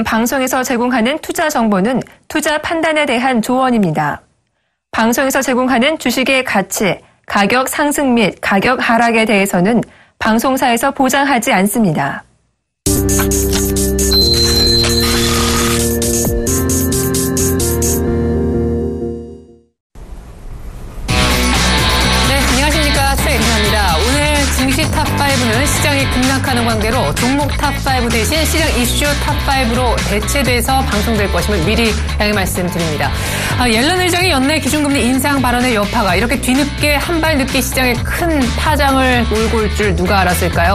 지금 방송에서 제공하는 투자 정보는 투자 판단에 대한 조언입니다. 방송에서 제공하는 주식의 가치, 가격 상승 및 가격 하락에 대해서는 방송사에서 보장하지 않습니다. 증시 탑5는 시장이 급락하는 관계로 종목 탑5 대신 시장 이슈 탑5로 대체돼서 방송될 것임을 미리 양해 말씀드립니다. 옐런 의장의 연내 기준금리 인상 발언의 여파가 이렇게 뒤늦게 한 발 늦게 시장에 큰 파장을 몰고 올 줄 누가 알았을까요?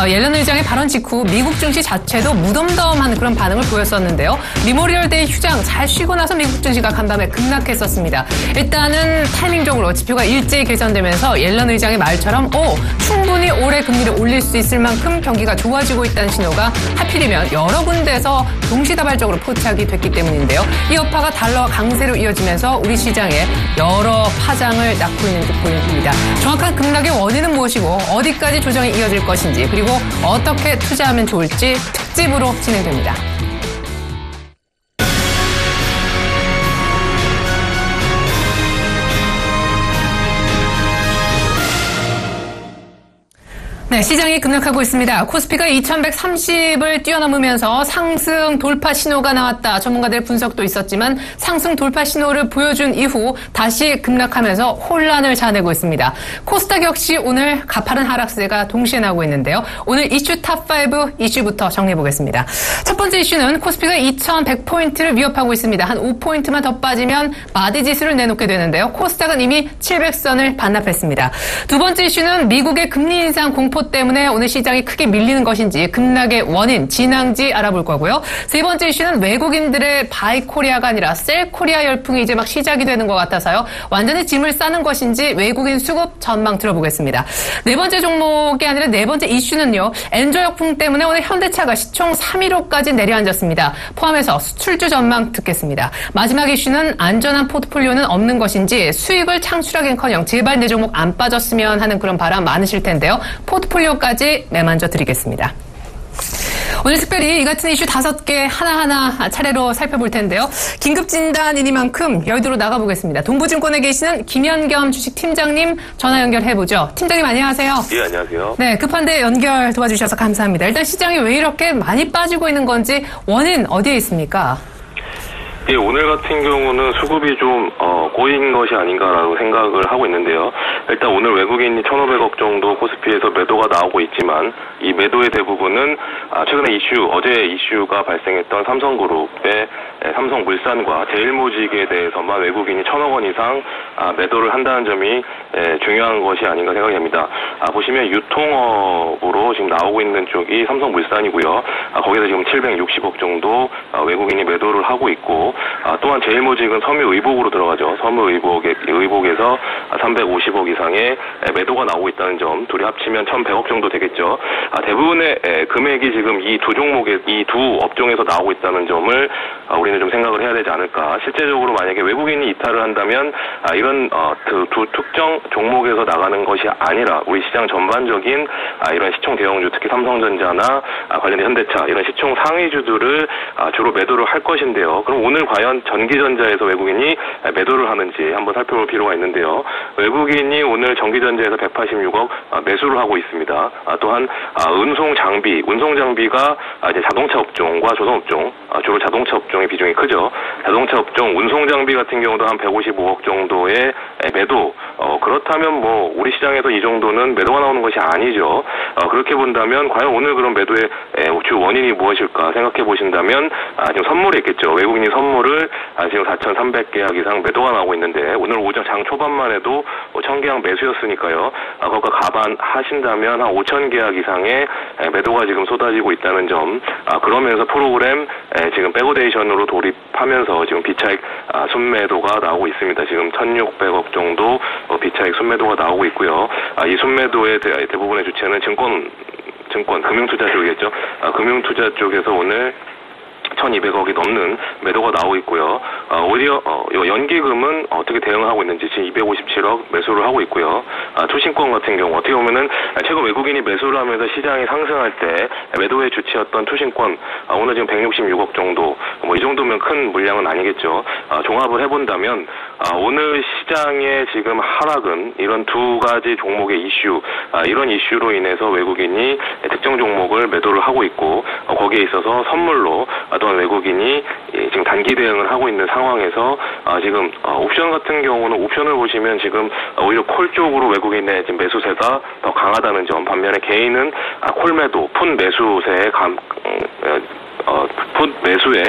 옐런 의장의 발언 직후 미국 증시 자체도 무덤덤한 그런 반응을 보였었는데요. 메모리얼 데이 휴장 잘 쉬고 나서 미국 증시가 간밤에 급락했었습니다. 일단은 타이밍적으로 지표가 일제히 개선되면서 옐런 의장의 말처럼 충분히 올해 금리를 올릴 수 있을 만큼 경기가 좋아지고 있다는 신호가 하필이면 여러 군데에서 동시다발적으로 포착이 됐기 때문인데요. 이 여파가 달러 강세로 이어지면서 우리 시장에 여러 파장을 낳고 있는 듯 보입니다. 정확한 급락의 원인은 무엇이고 어디까지 조정이 이어질 것인지 그리고 어떻게 투자하면 좋을지 특집으로 진행됩니다. 네, 시장이 급락하고 있습니다. 코스피가 2130을 뛰어넘으면서 상승 돌파 신호가 나왔다. 전문가들의 분석도 있었지만 상승 돌파 신호를 보여준 이후 다시 급락하면서 혼란을 자아내고 있습니다. 코스닥 역시 오늘 가파른 하락세가 동시에 나오고 있는데요. 오늘 이슈 탑5 이슈부터 정리해보겠습니다. 첫 번째 이슈는 코스피가 2100포인트를 위협하고 있습니다. 한 5포인트만 더 빠지면 마디 지수를 내놓게 되는데요. 코스닥은 이미 700선을 반납했습니다. 두 번째 이슈는 미국의 금리 인상 공포 때문에 오늘 시장이 크게 밀리는 것인지 급락의 원인, 진앙지 알아볼 거고요. 세 번째 이슈는 외국인들의 바이 코리아가 아니라 셀 코리아 열풍이 이제 막 시작이 되는 것 같아서요. 완전히 짐을 싸는 것인지 외국인 수급 전망 들어보겠습니다. 네 번째 종목이 아니라 네 번째 이슈는요. 엔저 역풍 때문에 오늘 현대차가 시총 3.15까지 내려앉았습니다. 포함해서 수출주 전망 듣겠습니다. 마지막 이슈는 안전한 포트폴리오는 없는 것인지 수익을 창출하긴커녕 제발 내 종목 안 빠졌으면 하는 그런 바람 많으실 텐데요. 포트폴리오까지 매만져 드리겠습니다. 오늘 특별히 이 같은 이슈 5개 하나하나 차례로 살펴볼 텐데요. 긴급진단이니만큼 여의도로 나가보겠습니다. 동부증권에 계시는 김현겸 주식팀장님 전화 연결해보죠. 팀장님 안녕하세요. 예, 안녕하세요. 네, 급한데 연결 도와주셔서 감사합니다. 일단 시장이 왜 이렇게 많이 빠지고 있는 건지 원인 어디에 있습니까? 예, 오늘 같은 경우는 수급이 좀 고인 것이 아닌가라고 생각을 하고 있는데요. 일단 오늘 외국인이 1,500억 정도 코스피에서 매도가 나오고 있지만 이 매도의 대부분은 최근에 어제 이슈가 발생했던 삼성그룹의 삼성물산과 제일모직에 대해서만 외국인이 1,000억 원 이상 매도를 한다는 점이 중요한 것이 아닌가 생각이 됩니다. 보시면 유통업으로 지금 나오고 있는 쪽이 삼성물산이고요. 거기서 지금 760억 정도 외국인이 매도를 하고 있고 또한 제일모직은 섬유의복으로 들어가죠. 섬유의복에서 350억 이상의 매도가 나오고 있다는 점, 둘이 합치면 1,100억 정도 되겠죠. 대부분의 금액이 지금 이 두 종목의 이 두 업종에서 나오고 있다는 점을 우리는 좀 생각을 해야 되지 않을까. 실제적으로 만약에 외국인이 이탈을 한다면 이런 두 특정 종목에서 나가는 것이 아니라 우리 시장 전반적인 이런 시총 대형주, 특히 삼성전자나 관련된 현대차 이런 시총 상위주들을 주로 매도를 할 것인데요. 그럼 오늘 과연 전기전자에서 외국인이 매도를 하는지 한번 살펴볼 필요가 있는데요. 외국인이 오늘 전기전자에서 186억 매수를 하고 있습니다. 또한 운송장비가 이제 자동차 업종과 조선업종, 주로 자동차 업종의 비중이 크죠. 자동차 업종, 운송장비 같은 경우도 한 155억 정도의 매도. 그렇다면 우리 시장에서 이 정도는 매도가 나오는 것이 아니죠. 그렇게 본다면 과연 오늘 그런 매도의 주 원인이 무엇일까 생각해 보신다면 지금 선물이 있겠죠. 외국인이 선물을 지금 4,300계약 이상 매도가 나오고 있는데 오늘 오전 장 초반만 해도 1,000계약 매수였으니까요. 그것과 감안하신다면 한 5,000계약 이상의 매도가 지금 쏟아지고 있다는 점. 그러면서 프로그램 지금 백오데이션으로 돌입하면서 지금 비차익 순매도가 나오고 있습니다. 지금 1,600억 정도 비차익 순매도가 나오고 있고요. 이 순매도의 대부분의 주체는 금융투자 쪽이겠죠. 금융투자 쪽에서 오늘 1,200억이 넘는 매도가 나오고 있고요. 오히려 연기금은 어떻게 대응하고 있는지 지금 257억 매수를 하고 있고요. 투신권 같은 경우 어떻게 보면은 최근 외국인이 매수를 하면서 시장이 상승할 때 매도의 주체였던 투신권 오늘 지금 166억 정도 이 정도면 큰 물량은 아니겠죠. 종합을 해본다면 오늘 시장의 지금 하락은 이런 두 가지 종목의 이슈 이런 이슈로 인해서 외국인이 특정 종목을 매도를 하고 있고 거기에 있어서 선물로 또한 외국인이 지금 단기 대응을 하고 있는 상황에서 지금 옵션 같은 경우는 옵션을 보시면 지금 오히려 콜 쪽으로 외국인의 지금 매수세가 더 강하다는 점 반면에 개인은 콜 매도 풋 매수세에 풋 매수에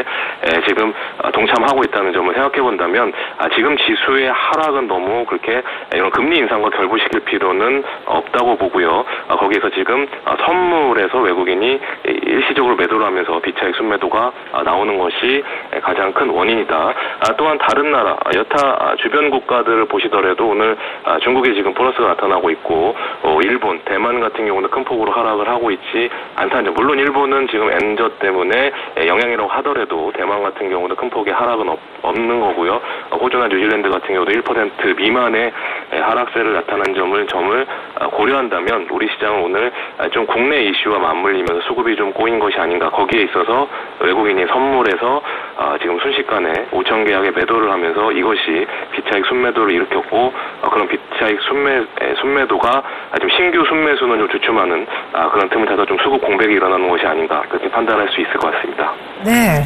지금 동참하고 있다는 점을 생각해 본다면 지금 지수의 하락은 너무 그렇게 이런 금리 인상과 결부시킬 필요는 없다고 보고요. 거기에서 지금 선물에서 외국인이 일시적으로 매도를 하면서 비차익 순매도가 나오는 것이 가장 큰 원인이다. 또한 다른 나라 여타 주변 국가들을 보시더라도 오늘 중국에 지금 플러스가 나타나고 있고 일본, 대만 같은 경우는 큰 폭으로 하락을 하고 있지 않다는 점. 물론 일본은 지금 엔저 때문에 영향이라고 하더라도 대만 같은 경우는 큰 폭의 하락은 없는 거고요. 호주나 뉴질랜드 같은 경우도 1% 미만의 하락세를 나타난 점을 고려한다면 우리 시장은 오늘 좀 국내 이슈와 맞물리면서 수급이 좀 꼬인 것이 아닌가. 거기에 있어서 외국인이 선물에서 지금 순식간에 5천 계약에 매도를 하면서 이것이 비차익 순매도를 일으켰고 그런 비차익 순매도가 지금 신규 순매수는 좀 주춤하는 그런 틈을 타서 좀 수급 공백이 일어나는 것이 아닌가 그렇게 판단할 수 있을 것 같습니다. 네,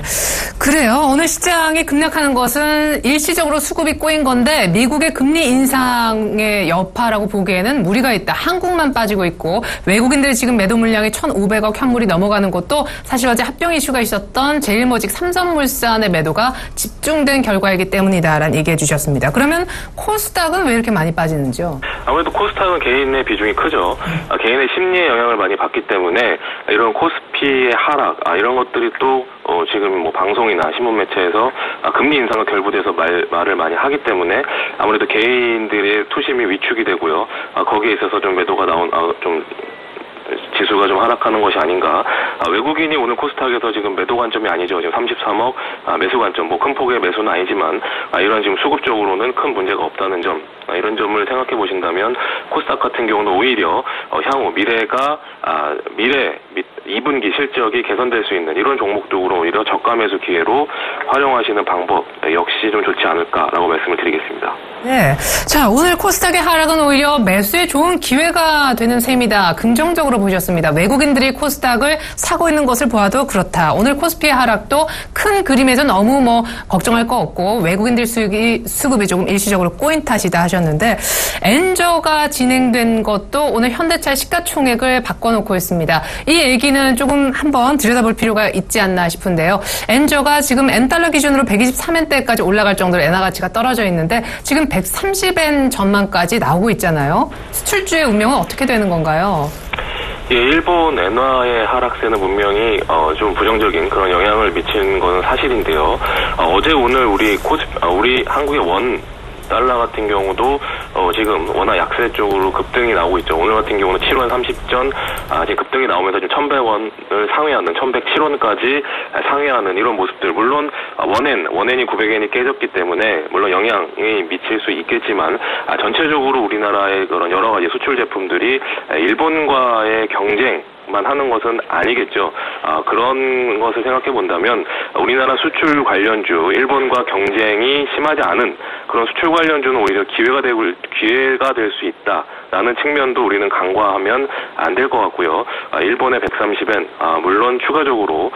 그래요. 오늘 시장이 급락하는 것은 일시적으로 수급이 꼬인 건데 미국의 금리 인상의 여파라고 보기에는 무리가 있다. 한국만 빠지고 있고 외국인들의 지금 매도 물량이 1,500억 현물이 넘어가는 것도 사실 어제 합병 이슈가 있었던 제일모직 삼성물산의 매도가 집중된 결과이기 때문이다라는 얘기해 주셨습니다. 그러면 코스닥은 왜 이렇게 많이 빠지는지요? 아무래도 코스닥은 개인의 비중이 크죠. 개인의 심리에 영향을 많이 받기 때문에 이런 코스피의 하락 이런 것들이 또 지금 방송이나 신문 매체에서 금리 인상과 결부돼서 말을 많이 하기 때문에 아무래도 개인들의 투심이 위축이 되고요. 거기에 있어서 좀 매도가 좀 지수가 좀 하락하는 것이 아닌가. 외국인이 오늘 코스닥에서 지금 매도 관점이 아니죠. 지금 33억 매수 관점. 큰 폭의 매수는 아니지만 이런 지금 수급적으로는 큰 문제가 없다는 점. 이런 점을 생각해 보신다면 코스닥 같은 경우는 오히려 향후 미래가 2분기 실적이 개선될 수 있는 이런 종목적으로 오히려 저가 매수 기회로 활용하시는 방법 역시 좀 좋지 않을까라고 말씀을 드리겠습니다. 네. 자, 오늘 코스닥의 하락은 오히려 매수에 좋은 기회가 되는 셈이다. 긍정적으로 보셨습니다. 외국인들이 코스닥을 사고 있는 것을 보아도 그렇다. 오늘 코스피의 하락도 큰 그림에서 너무 걱정할 거 없고 외국인들 수급이 조금 일시적으로 꼬인 탓이다 하셨는데 엔저가 진행된 것도 오늘 현대차 시가총액을 바꿔놓고 있습니다. 이 얘기는 조금 한번 들여다볼 필요가 있지 않나 싶은데요. 엔저가 지금 엔달러 기준으로 123엔대까지 올라갈 정도로 엔화 가치가 떨어져 있는데 지금 130엔 전망까지 나오고 있잖아요. 수출주의 운명은 어떻게 되는 건가요? 예, 일본 엔화의 하락세는 분명히 좀 부정적인 그런 영향을 미치는 것은 사실인데요. 어제 오늘 우리 한국의 원 달러 같은 경우도 지금 워낙 약세 쪽으로 급등이 나오고 있죠. 오늘 같은 경우는 7원 30전 지금 급등이 나오면서 지금 1,100원을 상회하는 1,107원까지 상회하는 이런 모습들. 물론 원엔이 900엔이 깨졌기 때문에 물론 영향이 미칠 수 있겠지만 전체적으로 우리나라의 그런 여러 가지 수출 제품들이 일본과의 경쟁만 하는 것은 아니겠죠. 그런 것을 생각해 본다면 우리나라 수출 관련주 일본과 경쟁이 심하지 않은 그런 수출 관련주는 오히려 기회가 될 수 있다라는 측면도 우리는 간과하면 안 될 것 같고요. 일본의 130엔 물론 추가적으로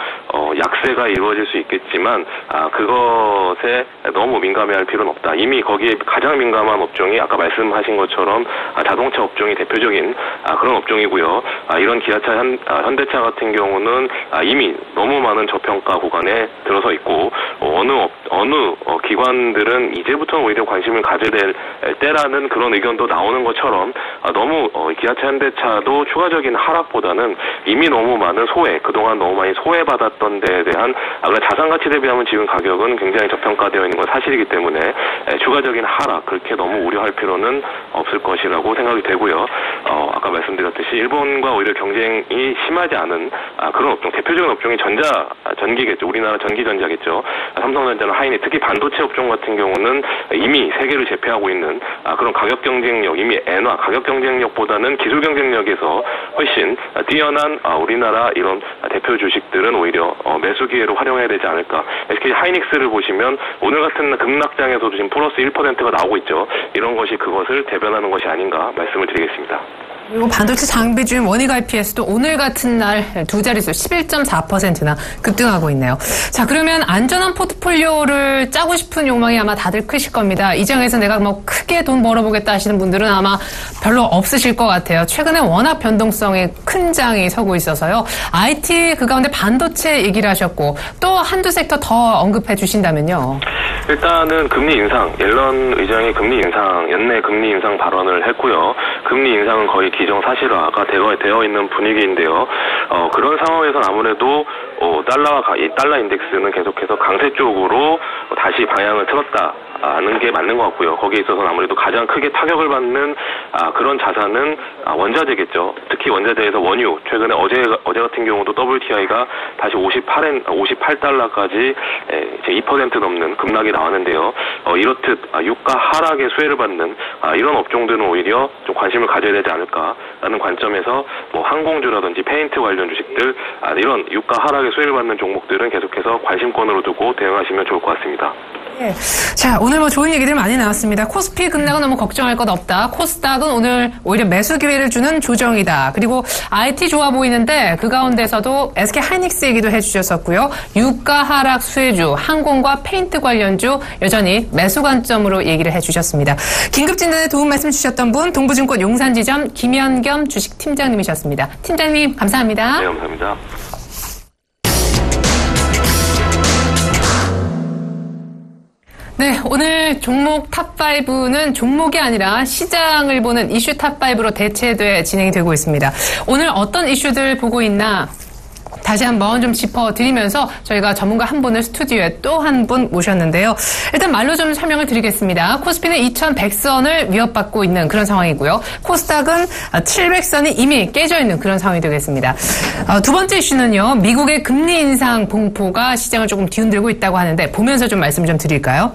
약세가 이루어질 수 있겠지만 그것에 너무 민감해할 필요는 없다. 이미 거기에 가장 민감한 업종이 아까 말씀하신 것처럼 자동차 업종이 대표적인 그런 업종이고요. 이런 기아차, 현대차 같은 경우는 이미 너무 많은 저평가 구간에 들어서 있고 어느 기관들은 이제부터는 오히려 관심을 가져야 될 때라는 그런 의견도 나오는 것처럼 너무 기아차, 현대차도 추가적인 하락보다는 이미 너무 많은 그동안 너무 많이 소외받았던 데에 대한 자산 가치 대비하면 지금 가격은 굉장히 저평가되어 있는 건 사실이기 때문에 추가적인 하락 그렇게 너무 우려할 필요는 없을 것이라고 생각이 되고요. 아까 말씀드렸듯이 일본과 오히려 경쟁이 심하지 않은 그런 업종, 대표적인 업종이 전기겠죠. 우리나라 전기전자겠죠. 삼성전자나 하이닉, 특히 반도체 업종 같은 경우는 이미 세계를 제패하고 있는 그런 가격 경쟁력, 이미 엔화 가격 경쟁력보다는 기술 경쟁력에서 훨씬 뛰어난 우리나라 이런 대표 주식들은 오히려 매수 기회로 활용해야 되지 않을까. SK 하이닉스를 보시면 오늘 같은 급락장에서도 지금 플러스 1%가 나오고 있죠. 이런 것이 그것을 대변하는 것이 아닌가 말씀을 드리겠습니다. 그리고 반도체 장비주인 원익 IPS도 오늘 같은 날 두 자릿수 11.4%나 급등하고 있네요. 자, 그러면 안전한 포트폴리오를 짜고 싶은 욕망이 아마 다들 크실 겁니다. 이 장에서 내가 뭐 크게 돈 벌어보겠다 하시는 분들은 아마 별로 없으실 것 같아요. 최근에 워낙 변동성이 큰 장이 서고 있어서요. IT 그 가운데 반도체 얘기를 하셨고 또 한두 섹터 더 언급해 주신다면요. 일단은 금리 인상, 옐런 의장이 연내 금리 인상 발언을 했고요. 금리 인상은 거의 기정사실화가 되어 있는 분위기인데요. 그런 상황에서는 아무래도 달러 인덱스는 계속해서 강세 쪽으로 다시 방향을 틀었다는 게 맞는 것 같고요. 거기에 있어서는 아무래도 가장 크게 타격을 받는 그런 자산은 원자재겠죠. 특히 원자재에서 원유, 최근에 어제 같은 경우도 WTI가 다시 58달러까지 이제 2% 넘는 급락이 나왔는데요. 이렇듯 유가 하락의 수혜를 받는 이런 업종들은 오히려 좀 관심을 가져야 되지 않을까라는 관점에서 뭐 항공주라든지 페인트 관련 주식들 이런 유가 하락의 수혜를 받는 종목들은 계속해서 관심권으로 두고 대응하시면 좋을 것 같습니다. 네. 자, 오늘 뭐 좋은 얘기들 많이 나왔습니다. 코스피 급락은 너무 걱정할 것 없다. 코스닥은 오늘 오히려 매수 기회를 주는 조정이다. 그리고 IT 좋아 보이는데 그 가운데서도 SK 하이닉스 얘기도 해주셨었고요. 유가 하락 수혜주, 항공과 페인트 관련주 여전히 매수 관점으로 얘기를 해주셨습니다. 긴급 진단에 도움 말씀 주셨던 분 동부증권 용산지점 김현겸 주식팀장님이셨습니다. 팀장님 감사합니다. 네, 감사합니다. 네, 오늘 종목 탑5는 종목이 아니라 시장을 보는 이슈 탑5로 대체돼 진행이 되고 있습니다. 오늘 어떤 이슈들 보고 있나 다시 한번 좀 짚어드리면서 저희가 전문가 한 분을 스튜디오에 또 한 분 모셨는데요. 일단 말로 좀 설명을 드리겠습니다. 코스피는 2100선을 위협받고 있는 그런 상황이고요. 코스닥은 700선이 이미 깨져 있는 그런 상황이 되겠습니다. 두 번째 이슈는요. 미국의 금리 인상 공포가 시장을 조금 뒤흔들고 있다고 하는데 보면서 좀 말씀 좀 드릴까요?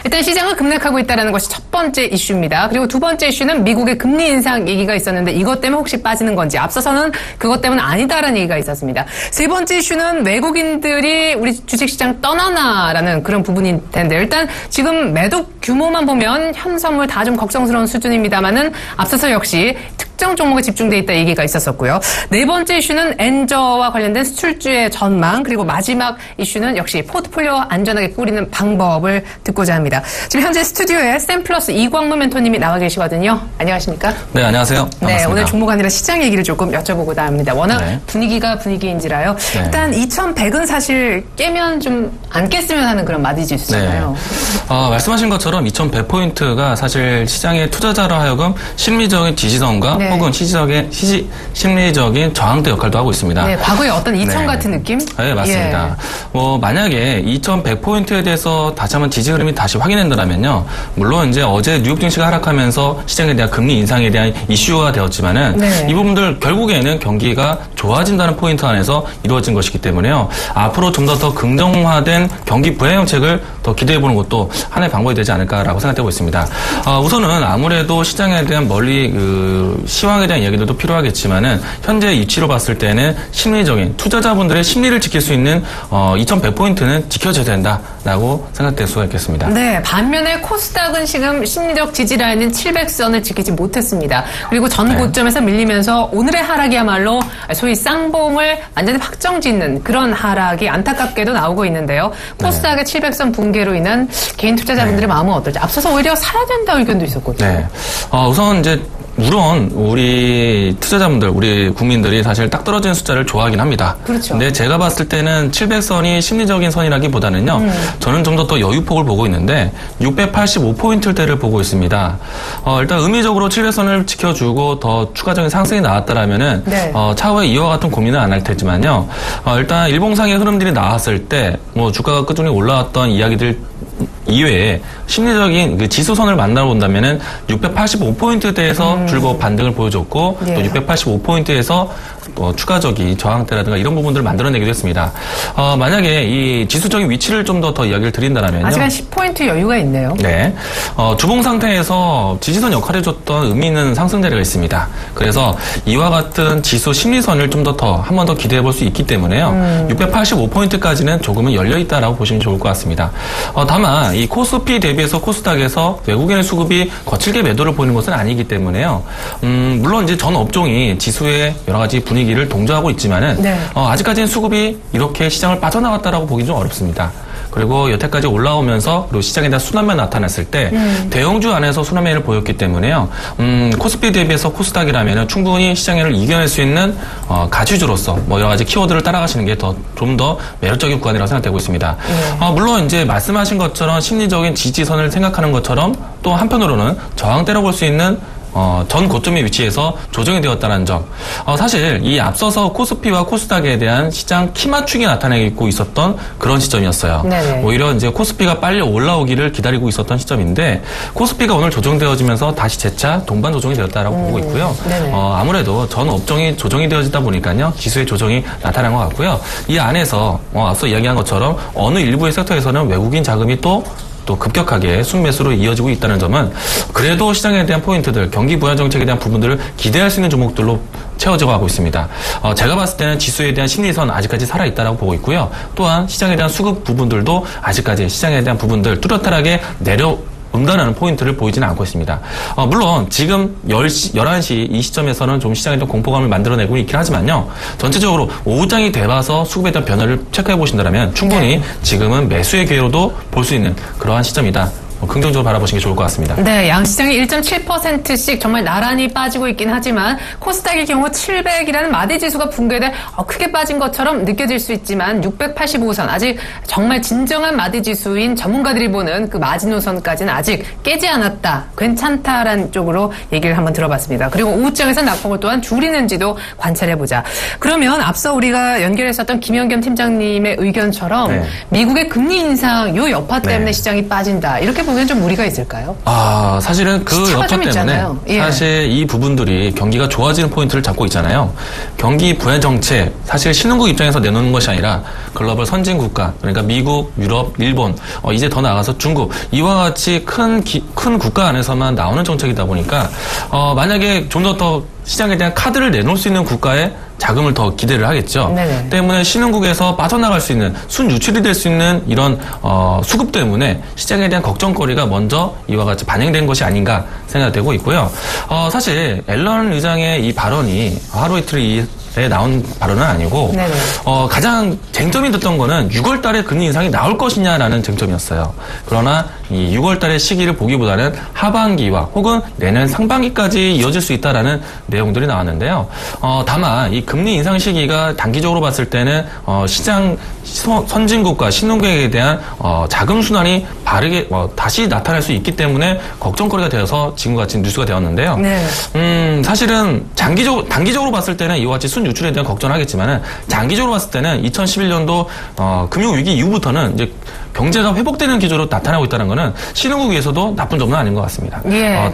일단 시장은 급락하고 있다는 것이 첫 번째 이슈입니다. 그리고 두 번째 이슈는 미국의 금리 인상 얘기가 있었는데 이것 때문에 혹시 빠지는 건지 앞서서는 그것 때문은 아니다라는 얘기가 있었습니다. 세 번째 이슈는 외국인들이 우리 주식시장 떠나나라는 그런 부분일 텐데 일단 지금 매도 규모만 보면 현선물 다 좀 걱정스러운 수준입니다만은 앞서서 역시 특정 종목에 집중돼 있다 얘기가 있었었고요. 네 번째 이슈는 엔저와 관련된 수출주의 전망 그리고 마지막 이슈는 역시 포트폴리오 안전하게 꾸리는 방법을 듣고자 합니다. 지금 현재 스튜디오에 샘플러스 이광무 멘토님이 나와 계시거든요. 안녕하십니까? 네, 안녕하세요. 반갑습니다. 네, 오늘 종목 아니라 시장 얘기를 조금 여쭤보고자 합니다. 워낙 네. 분위기가 분위기인지라요. 네. 일단 2100은 사실 깨면 좀 안 깼으면 하는 그런 마디지수잖아요. 네. 말씀하신 것처럼 2100포인트가 사실 시장의 투자자로 하여금 심리적인 지지선과 네. 혹은 심리적인 저항대 역할도 하고 있습니다. 네, 과거에 어떤 2000 네. 같은 느낌? 네, 맞습니다. 만약에 2100포인트에 대해서 다시 한번 지지 흐름이 다시 확인된다면요. 물론 이제 어제 뉴욕 증시가 하락하면서 시장에 대한 금리 인상에 대한 이슈가 되었지만은 네. 이 부분들 결국에는 경기가 좋아진다는 포인트 안에서 이루어진 것이기 때문에요. 앞으로 좀 더 긍정화된 경기 부양 정책을 더 기대해보는 것도 하나의 방법이 되지 않을까라고 생각되고 있습니다. 우선은 아무래도 시장에 대한 시황에 대한 이야기들도 필요하겠지만은 현재 위치로 봤을 때는 심리적인 투자자분들의 심리를 지킬 수 있는 2100포인트는 지켜져야 된다라고 생각될 수가 있겠습니다. 네, 반면에 코스닥은 지금 심리적 지지라인인 700선을 지키지 못했습니다. 그리고 전 고점에서 밀리면서 오늘의 하락이야말로 소위 쌍봉을 완전히 확정짓는 그런 하락이 안타깝게도 나오고 있는데요. 코스닥의 700선 붕괴로 인한 개인 투자자분들의 마음은 어떨지 앞서서 오히려 사야 된다 의견도 있었거든요. 네. 우선 이제 물론 우리 투자자분들, 우리 국민들이 사실 딱 떨어지는 숫자를 좋아하긴 합니다. 그렇죠. 근데 제가 봤을 때는 700선이 심리적인 선이라기보다는요. 저는 좀 더 여유폭을 보고 있는데 685포인트대를 보고 있습니다. 일단 의미적으로 700선을 지켜주고 더 추가적인 상승이 나왔다라면은 네. 차후에 이와 같은 고민은 안 할 테지만요. 일단 일봉상의 흐름들이 나왔을 때 뭐 주가가 꾸준히 올라왔던 이야기들 이외에 심리적인 그 지수선을 만나러 본다면은 685포인트대에서 줄곧 반등을 보여줬고 예. 또 685포인트에서 추가적인 저항대라든가 이런 부분들을 만들어내기도 했습니다. 만약에 이 지수적인 위치를 좀 더 이야기를 드린다면요. 아직 한 10포인트 여유가 있네요. 네. 주봉 상태에서 지지선 역할을 해줬던 의미 있는 상승 자리가 있습니다. 그래서 이와 같은 지수 심리선을 좀 더 한 번 더 기대해 볼 수 있기 때문에요. 685포인트까지는 조금은 열려있다라고 보시면 좋을 것 같습니다. 다만 이 코스피 대비해서 코스닥에서 외국인의 수급이 거칠게 매도를 보이는 것은 아니기 때문에요. 물론 이제 전 업종이 지수의 여러 가지 분위기를 동조하고 있지만은 네. 아직까지는 수급이 이렇게 시장을 빠져나갔다라고 보기 좀 어렵습니다. 그리고 여태까지 올라오면서 그리고 시장에 대한 순환매 나타났을 때 대형주 안에서 순환매를 보였기 때문에요. 코스피 대비해서 코스닥이라면 충분히 시장을 이겨낼 수 있는 가치주로서 뭐 여러 가지 키워드를 따라가시는 게 좀 더 매력적인 구간이라고 생각되고 있습니다. 물론 이제 말씀하신 것처럼 심리적인 지지선을 생각하는 것처럼 또 한편으로는 저항대라고 볼 수 있는 전 고점의 위치에서 조정이 되었다는 점. 사실 이 앞서서 코스피와 코스닥에 대한 시장 키 맞추기 나타내고 있었던 그런 시점이었어요. 네네. 오히려 이제 코스피가 빨리 올라오기를 기다리고 있었던 시점인데 코스피가 오늘 조정되어지면서 다시 재차 동반 조정이 되었다라고 보고 있고요. 아무래도 전 업종이 조정이 되어지다 보니까요. 지수의 조정이 나타난 것 같고요. 이 안에서 앞서 이야기한 것처럼 어느 일부의 섹터에서는 외국인 자금이 또 급격하게 순매수로 이어지고 있다는 점은 그래도 시장에 대한 포인트들, 경기 부양 정책에 대한 부분들을 기대할 수 있는 종목들로 채워져 가고 있습니다. 제가 봤을 때는 지수에 대한 심리선 아직까지 살아있다라고 보고 있고요. 또한 시장에 대한 수급 부분들도 아직까지 시장에 대한 부분들 뚜렷하게 응단하는 포인트를 보이지는 않고 있습니다. 물론 지금 11시 이 시점에서는 좀 시장에 좀 공포감을 만들어내고 있긴 하지만요. 전체적으로 오후장이 돼봐서 수급에 대한 변화를 체크해 보신다면 충분히 지금은 매수의 기회로도 볼 수 있는 그러한 시점이다. 긍정적으로 바라보시는 게 좋을 것 같습니다. 네, 양시장이 1.7%씩 정말 나란히 빠지고 있긴 하지만 코스닥의 경우 700이라는 마디지수가 붕괴돼 크게 빠진 것처럼 느껴질 수 있지만 685선 아직 정말 진정한 마디지수인 전문가들이 보는 그 마지노선까지는 아직 깨지 않았다. 괜찮다라는 쪽으로 얘기를 한번 들어봤습니다. 그리고 오후장에서 낙폭을 또한 줄이는지도 관찰해보자. 그러면 앞서 우리가 연결했었던 김연겸 팀장님의 의견처럼 미국의 금리 인상 요 여파 때문에 시장이 빠진다. 이렇게 보면 좀 무리가 있을까요? 사실은 그 여파 때문에 사실 이 부분들이 경기가 좋아지는 포인트를 잡고 있잖아요. 경기 부양 정책, 사실 신흥국 입장에서 내놓는 것이 아니라 글로벌 선진 국가, 그러니까 미국, 유럽, 일본, 이제 더 나아가서 중국, 이와 같이 큰 국가 안에서만 나오는 정책이다 보니까 만약에 좀 더 시장에 대한 카드를 내놓을 수 있는 국가에 자금을 더 기대를 하겠죠. 네네. 때문에 신흥국에서 빠져나갈 수 있는 순유출이 될 수 있는 이런 수급 때문에 시장에 대한 걱정거리가 먼저 이와 같이 반영된 것이 아닌가 생각되고 있고요. 사실 앨런 의장의 이 발언이 하루 이틀에 나온 발언은 아니고 가장 쟁점이 됐던 거는 6월 달에 금리 인상이 나올 것이냐라는 쟁점이었어요. 그러나 이 6월 달의 시기를 보기보다는 하반기와 혹은 내년 상반기까지 이어질 수 있다라는 내용들이 나왔는데요. 다만 이 금리 인상 시기가 단기적으로 봤을 때는 시장 선진국과 신흥국에 대한 자금 순환이 바르게 다시 나타날 수 있기 때문에 걱정거리가 되어서 지금과 같이 뉴스가 되었는데요. 사실은 단기적으로 봤을 때는 이와 같이 순유출에 대한 걱정을 하겠지만은 장기적으로 봤을 때는 2011년도 금융위기 이후부터는 이제 경제가 회복되는 기조로 나타나고 있다는 것은 신흥국에서도 나쁜 점은 아닌 것 같습니다.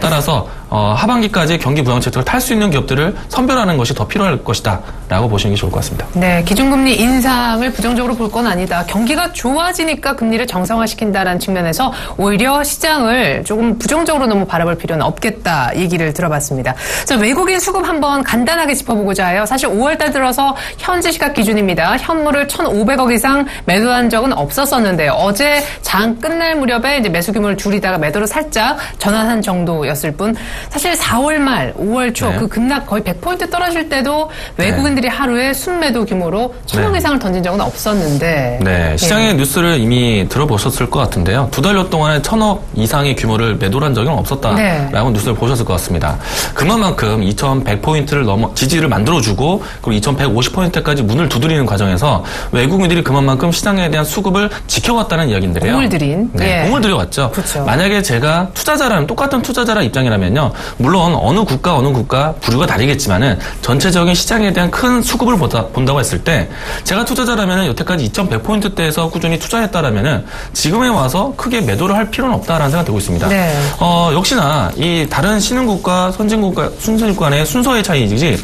따라서 하반기까지 경기 부양 정책을 탈 수 있는 기업들을 선별하는 것이 더 필요할 것이다 라고 보시는 게 좋을 것 같습니다. 네, 기준금리 인상을 부정적으로 볼 건 아니다. 경기가 좋아지니까 금리를 정상화시킨다는 측면에서 오히려 시장을 조금 부정적으로 너무 바라볼 필요는 없겠다 얘기를 들어봤습니다. 자, 외국인 수급 한번 간단하게 짚어보고자 해요. 사실 5월달 들어서 현지 시각 기준입니다. 현물을 1,500억 이상 매도한 적은 없었었는데요. 어제 장 끝날 무렵에 이제 매수 규모를 줄이다가 매도를 살짝 전환한 정도였을 뿐 사실 4월 말, 5월 초 그 급락 거의 100포인트 떨어질 때도 외국인들이 하루에 순매도 규모로 1,000억 이상을 던진 적은 없었는데 시장의 뉴스를 이미 들어보셨을 것 같은데요. 두 달여 동안에 1,000억 이상의 규모를 매도를 한 적은 없었다라고 네. 뉴스를 보셨을 것 같습니다. 그만큼 2,100포인트를 지지를 만들어주고 그리고 2,150포인트까지 문을 두드리는 과정에서 외국인들이 그만큼 시장에 대한 수급을 지켜왔다는 이야기인데요. 공을 들인. 네, 예. 공을 들여왔죠. 그렇죠. 만약에 제가 똑같은 투자자라 입장이라면요. 물론 어느 국가 부류가 다르겠지만은 전체적인 시장에 대한 큰 수급을 본다고 했을 때 제가 투자자라면은 여태까지 2,100포인트대에서 꾸준히 투자했다라면은 지금에 와서 크게 매도를 할 필요는 없다라는 생각이 들고 있습니다. 네. 역시나 이 다른 신흥국가, 선진국 간의 순서의 차이이지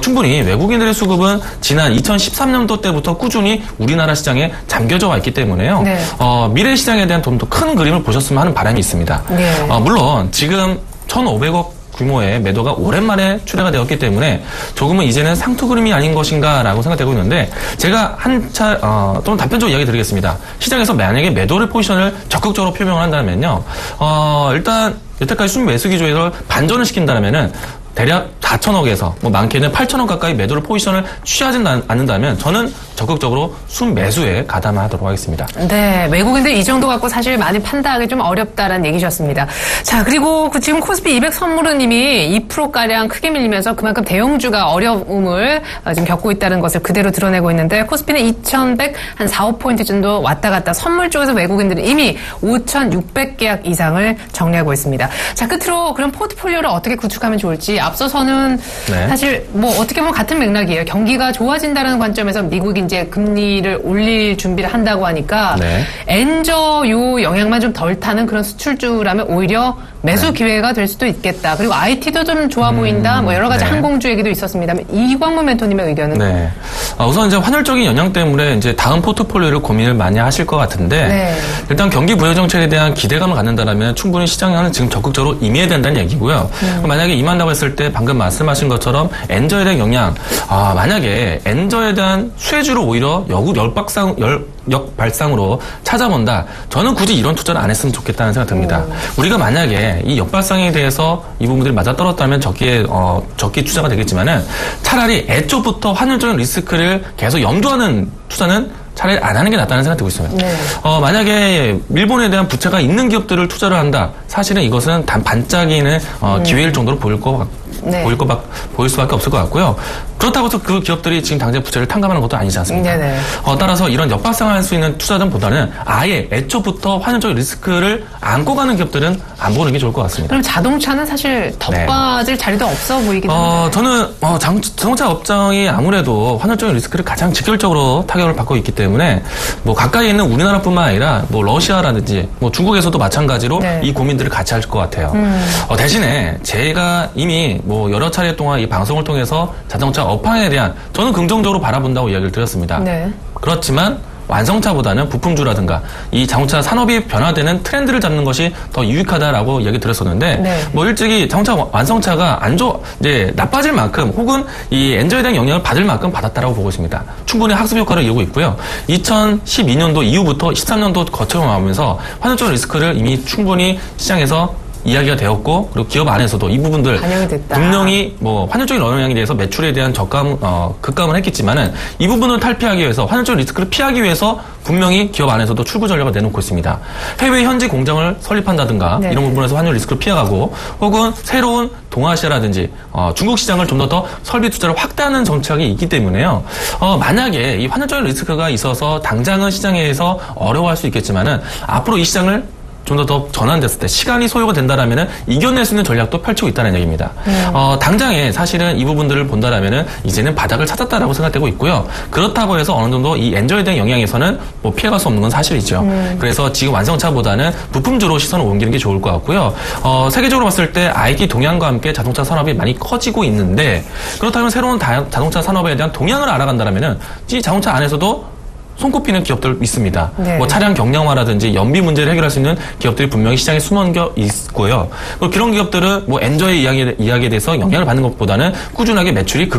충분히 외국인들의 수급은 지난 2013년도 때부터 꾸준히 우리나라 시장에 잠겨져 와 있기 때문에요. 네. 미래 시장에 대한 좀 더 큰 그림을 보셨으면 하는 바람이 있습니다. 네. 물론 지금 1,500억 규모의 매도가 오랜만에 출회가 되었기 때문에 조금은 이제는 상투 그림이 아닌 것인가라고 생각되고 있는데 제가 좀 답변적으로 이야기 드리겠습니다. 시장에서 만약에 매도를 포지션을 적극적으로 표명을 한다면요. 일단 여태까지 순매수 기조에서 반전을 시킨다면은 대략 4,000억에서 많게는 8,000억 가까이 매도를 포지션을 취하지 않는다면 저는 적극적으로 순매수에 가담하도록 하겠습니다. 네, 외국인들 이 정도 갖고 사실 많이 판단하기 좀 어렵다라는 얘기셨습니다. 자, 그리고 지금 코스피 200 선물은님이 2%가량 크게 밀리면서 그만큼 대형주가 어려움을 지금 겪고 있다는 것을 그대로 드러내고 있는데 코스피는 2,100 한 4, 5포인트 정도 왔다 갔다 선물 쪽에서 외국인들은 이미 5,600계약 이상을 정리하고 있습니다. 자, 끝으로 그럼 포트폴리오를 어떻게 구축하면 좋을지 앞서서는 네. 사실 어떻게 보면 같은 맥락이에요. 경기가 좋아진다는 관점에서 미국이 이제 금리를 올릴 준비를 한다고 하니까 네. 엔저요 영향만 좀 덜 타는 그런 수출주라면 오히려 매수 기회가 될 수도 있겠다. 그리고 IT도 좀 좋아 보인다. 여러 가지 네. 항공주 얘기도 있었습니다. 이광문 멘토님의 의견은? 네. 우선 이제 환율적인 영향 때문에 이제 다음 포트폴리오를 고민을 많이 하실 것 같은데 네. 일단 경기 부양 정책에 대한 기대감을 갖는다면 충분히 시장에는 지금 적극적으로 임해야 된다는 얘기고요. 만약에 임한다고 했을 때 방금 말씀하신 것처럼 엔저에 대한 영향, 만약에 엔저에 대한 수혜주를 오히려 역발상으로 찾아본다. 저는 굳이 이런 투자를 안 했으면 좋겠다는 생각이 듭니다. 우리가 만약에 이 역발상에 대해서 이 부분들이 맞아떨어졌다면 적게 투자가 되겠지만은 차라리 애초부터 환율적인 리스크를 계속 염두하는 투자는 차라리 안 하는 게 낫다는 생각이 들고 있어요. 네. 만약에 일본에 대한 부채가 있는 기업들을 투자를 한다. 사실은 이것은 단 반짝이는 기회일 정도로 보일 수밖에 없을 것 같고요. 그렇다고 해서 그 기업들이 지금 당장 부채를 탕감하는 것도 아니지 않습니까? 네네. 따라서 이런 역발상할 수 있는 투자들보다는 아예 애초부터 환율적 리스크를 안고 가는 기업들은 안 보는 게 좋을 것 같습니다. 그럼 자동차는 사실 덧빠질 자리도 없어 보이긴 한데. 저는 자동차 업종이 아무래도 환율적인 리스크를 가장 직결적으로 타격을 받고 있기 때문에 가까이 있는 우리나라뿐만 아니라 러시아라든지 중국에서도 마찬가지로 네. 이 고민들을 같이 할 것 같아요. 대신에 제가 이미 여러 차례 동안 이 방송을 통해서 자동차 업황에 대한 저는 긍정적으로 바라본다고 이야기를 드렸습니다. 네. 그렇지만 완성차보다는 부품주라든가 이 자동차 산업이 변화되는 트렌드를 잡는 것이 더 유익하다라고 이야기 드렸었는데 네. 일찍이 자동차 완성차가 나빠질 만큼 혹은 이 엔저에 대한 영향을 받을 만큼 받았다라고 보고 있습니다. 충분히 학습 효과를 이루고 있고요. 2012년도 이후부터 13년도 거쳐나오면서 환율적 리스크를 이미 충분히 시장에서 이야기가 되었고 그리고 기업 안에서도 이 부분들 분명히 환율적인 영향에 대해서 매출에 대한 급감은 했겠지만은 이 부분을 탈피하기 위해서 환율적 리스크를 피하기 위해서 분명히 기업 안에서도 출구 전략을 내놓고 있습니다. 해외 현지 공장을 설립한다든가 네. 이런 부분에서 환율 리스크를 피해가고 혹은 새로운 동아시아라든지 중국 시장을 좀 더 설비 투자를 확대하는 정책이 있기 때문에요. 만약에 이 환율적인 리스크가 있어서 당장은 시장에서 어려워할 수 있겠지만은 앞으로 이 시장을 좀 더 전환됐을 때 시간이 소요가 된다라면은 이겨낼 수 있는 전략도 펼치고 있다는 얘기입니다. 당장에 사실은 이 부분들을 본다라면은 이제는 바닥을 찾았다라고 생각되고 있고요. 그렇다고 해서 어느 정도 이 엔저에 대한 영향에서는 피해갈 수 없는 건 사실이죠. 그래서 지금 완성차보다는 부품주로 시선을 옮기는 게 좋을 것 같고요. 세계적으로 봤을 때 IT 동향과 함께 자동차 산업이 많이 커지고 있는데 그렇다면 새로운 자동차 산업에 대한 동향을 알아간다라면은 이 자동차 안에서도 손꼽히는 기업들 있습니다. 네. 차량 경량화라든지 연비 문제를 해결할 수 있는 기업들이 분명히 시장에 숨어져 있고요. 그리고 그런 기업들은 엔저의 이야기에 대해서 영향을 받는 것보다는 꾸준하게 매출이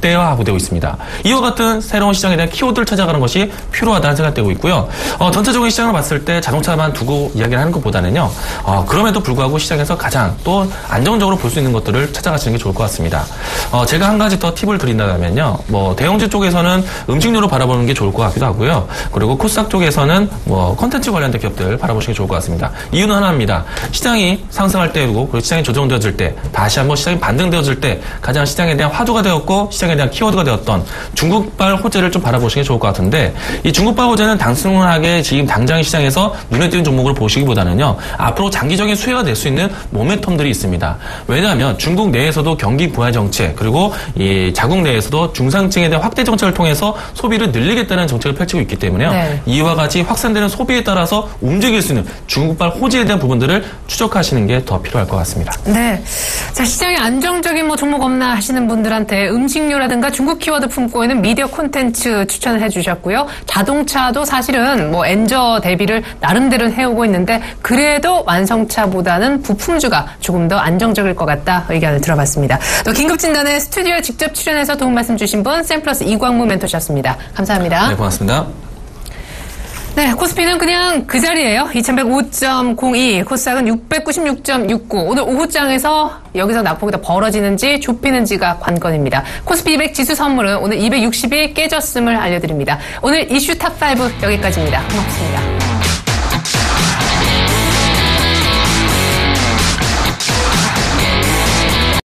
극대화되고 있습니다. 이와 같은 새로운 시장에 대한 키워드를 찾아가는 것이 필요하다는 생각되고 있고요. 전체적인 시장을 봤을 때 자동차만 두고 이야기를 하는 것보다는요. 그럼에도 불구하고 시장에서 가장 또 안정적으로 볼 수 있는 것들을 찾아가시는 게 좋을 것 같습니다. 제가 한 가지 더 팁을 드린다면요. 대형주 쪽에서는 음식료로 바라보는 게 좋을 것 같기도 하고요. 그리고 코스닥 쪽에서는 콘텐츠 관련된 기업들 바라보시는 게 좋을 것 같습니다. 이유는 하나입니다. 시장이 상승할 때고 그리고 시장이 조정되어질 때 다시 한번 시장이 반등되어질 때 가장 시장에 대한 화두가 되었고 시장에 대한 키워드가 되었던 중국발 호재를 좀 바라보시는 게 좋을 것 같은데 이 중국발 호재는 단순하게 지금 당장 시장에서 눈에 띄는 종목을 보시기보다는요. 앞으로 장기적인 수혜가 될 수 있는 모멘텀들이 있습니다. 왜냐하면 중국 내에서도 경기 부활 정책 그리고 이 자국 내에서도 중상층에 대한 확대 정책을 통해서 소비를 늘리겠다는 정책을 펼치고 있기 때문에요. 네. 이와 같이 확산되는 소비에 따라서 움직일 수 있는 중국발 호재에 대한 부분들을 추적하시는 게 더 필요할 것 같습니다. 네. 자, 시장에 안정적인 종목 없나 하시는 분들한테 음식료라든가 중국 키워드 품고 있는 미디어 콘텐츠 추천을 해주셨고요. 자동차도 사실은 엔저 대비를 나름대로 해오고 있는데 그래도 완성차보다는 부품주가 조금 더 안정적일 것 같다 의견을 들어봤습니다. 또 긴급진단에 스튜디오에 직접 출연해서 도움 말씀 주신 분 샘플러스 이광무 멘토셨습니다. 감사합니다. 네, 고맙습니다. 네, 코스피는 그냥 그 자리예요. 2105.02, 코스닥은 696.69. 오늘 오후장에서 여기서 낙폭이 더 벌어지는지 좁히는지가 관건입니다. 코스피 200 지수 선물은 오늘 260이 깨졌음을 알려드립니다. 오늘 이슈 탑5 여기까지입니다. 고맙습니다.